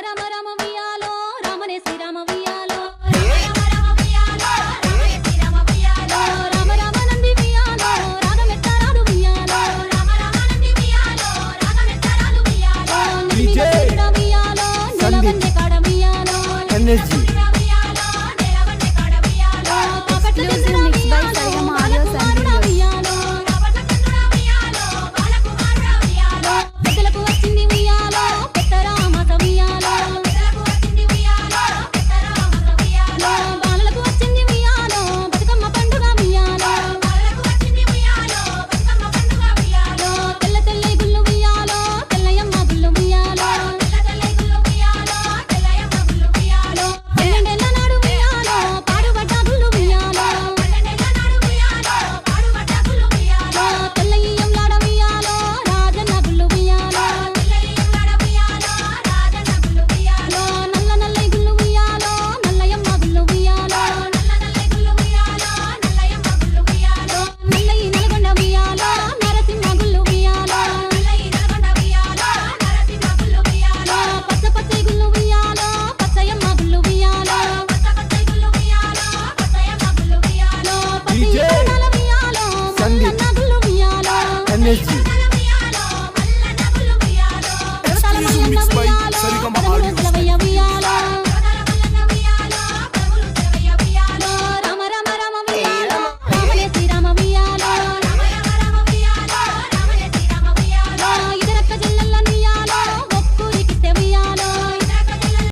రామ రామ వియాలో రామనే శ్రీరామ వియాలో రామ రామ నంది వియాలో రాగమెత్తరాదు వియాలో DJ వియాలో నిలవన్నే కాడ వియాలో ఎనర్జీ